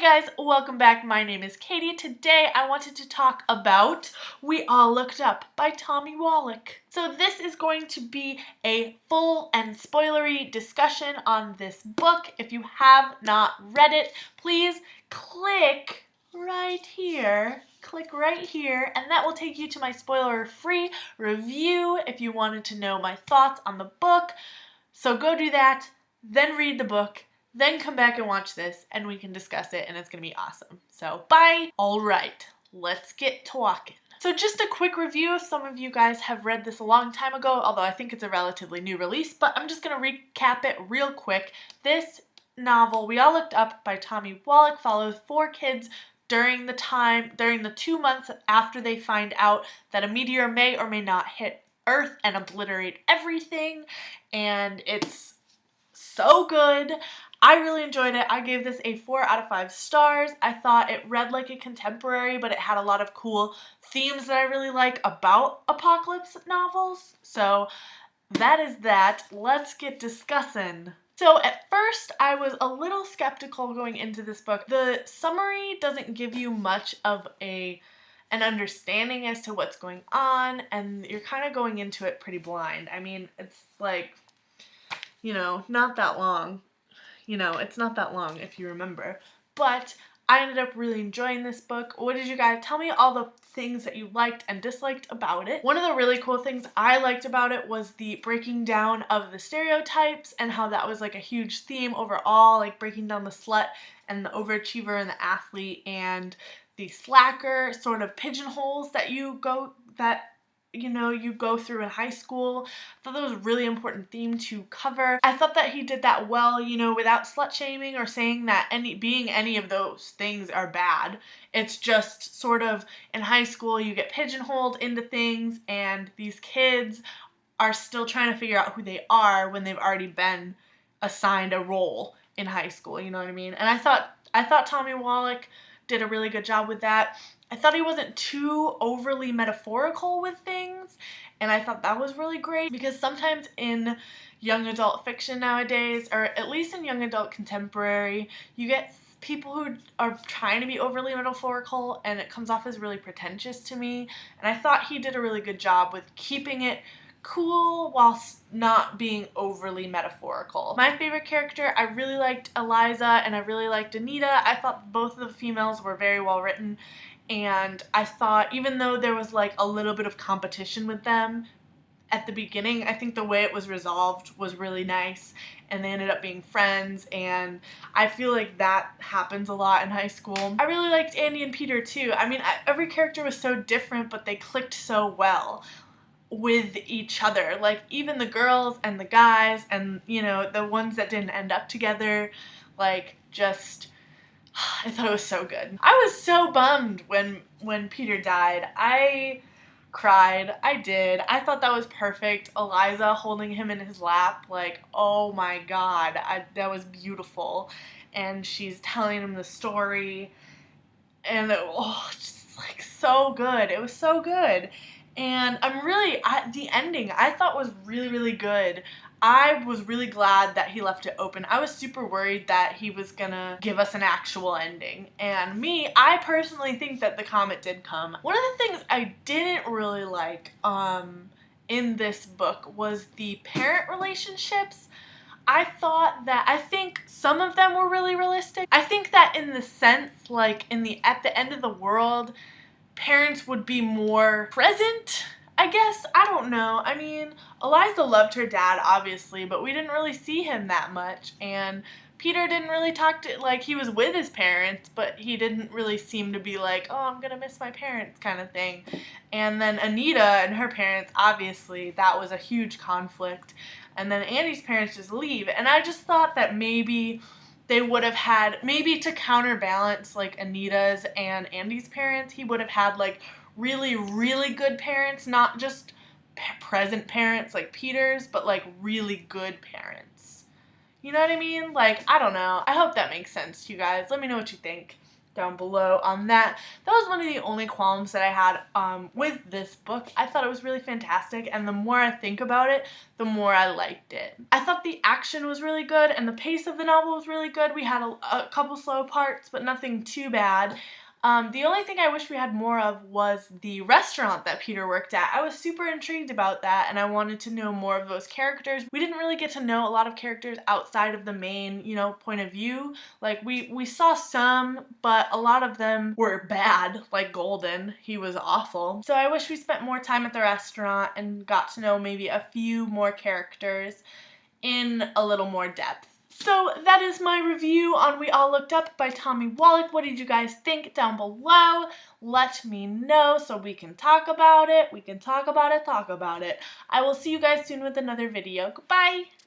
guys, welcome back. My name is Katie. Today I wanted to talk about We All Looked Up by Tommy Wallach. So this is going to be a full and spoilery discussion on this book. If you have not read it, please click right here. And that will take you to my spoiler-free review if you wanted to know my thoughts on the book. So go do that, then read the book, then come back and watch this, and we can discuss it, and it's going to be awesome. So, bye! Alright, let's get talking. So just a quick review if some of you guys have read this a long time ago, although I think it's a relatively new release, but I'm just going to recap it real quick. This novel, We All Looked Up by Tommy Wallach, follows 4 kids during the 2 months after they find out that a meteor may or may not hit Earth and obliterate everything, and it's so good. I really enjoyed it. I gave this a 4 out of 5 stars. I thought it read like a contemporary, but it had a lot of cool themes that I really like about apocalypse novels. So that is that. Let's get discussing. So at first, I was a little skeptical going into this book. The summary doesn't give you much of an understanding as to what's going on, and you're kind of going into it pretty blind. I mean, it's like, not that long. It's not that long if you remember. But I ended up really enjoying this book. What did you guys tell me? All the things that you liked and disliked about it. One of the really cool things I liked about it was the breaking down of the stereotypes and how that was like a huge theme overall, like breaking down the slut and the overachiever and the athlete and the slacker sort of pigeonholes that you go through in high school. I thought that was a really important theme to cover. I thought that he did that well, without slut shaming or saying that being any of those things are bad. It's just sort of in high school you get pigeonholed into things, and these kids are still trying to figure out who they are when they've already been assigned a role in high school, you know what I mean? And I thought Tommy Wallach did a really good job with that. I thought he wasn't too overly metaphorical with things, and I thought that was really great, because sometimes in young adult fiction nowadays, or at least in young adult contemporary, you get people who are trying to be overly metaphorical, and it comes off as really pretentious to me, and I thought he did a really good job with keeping it cool whilst not being overly metaphorical. My favorite character, I really liked Eliza and I really liked Anita. I thought both of the females were very well written, and I thought even though there was like a little bit of competition with them at the beginning, I think the way it was resolved was really nice, and they ended up being friends, and I feel like that happens a lot in high school. I really liked Andy and Peter too. I mean, every character was so different, but they clicked so well with each other. Like, even the girls and the guys and, the ones that didn't end up together, like, just, I thought it was so good. I was so bummed when Peter died. I cried. I did. I thought that was perfect. Eliza holding him in his lap, like, oh my god, that was beautiful. And she's telling him the story, and just like so good. It was so good. And the ending I thought was really, really good. I was really glad that he left it open. I was super worried that he was gonna give us an actual ending. And I personally think that the comet did come. One of the things I didn't really like in this book was the parent relationships. I think some of them were really realistic. I think that in the sense, like at the end of the world, parents would be more present, I guess. I don't know. I mean, Eliza loved her dad, obviously, but we didn't really see him that much. And Peter didn't really he was with his parents, but he didn't really seem to be like, oh, I'm gonna miss my parents kind of thing. And then Anita and her parents, obviously, that was a huge conflict. And then Andy's parents just leave. And I just thought that maybe they would have had, maybe to counterbalance like Anita's and Andy's parents, he would have had like really, really good parents, not just present parents like Peter's, but like really good parents. You know what I mean? Like, I don't know. I hope that makes sense to you guys. Let me know what you think. down below on that. That was one of the only qualms that I had with this book. I thought it was really fantastic, and the more I think about it, the more I liked it. I thought the action was really good, and the pace of the novel was really good. We had a couple slow parts, but nothing too bad. The only thing I wish we had more of was the restaurant that Peter worked at. I was super intrigued about that, and I wanted to know more of those characters. We didn't really get to know a lot of characters outside of the main, point of view. Like, we saw some, but a lot of them were bad, like Golden. He was awful. So I wish we spent more time at the restaurant and got to know maybe a few more characters in a little more depth. So that is my review on We All Looked Up by Tommy Wallach. What did you guys think down below? Let me know so we can talk about it. We can talk about it. I will see you guys soon with another video. Goodbye!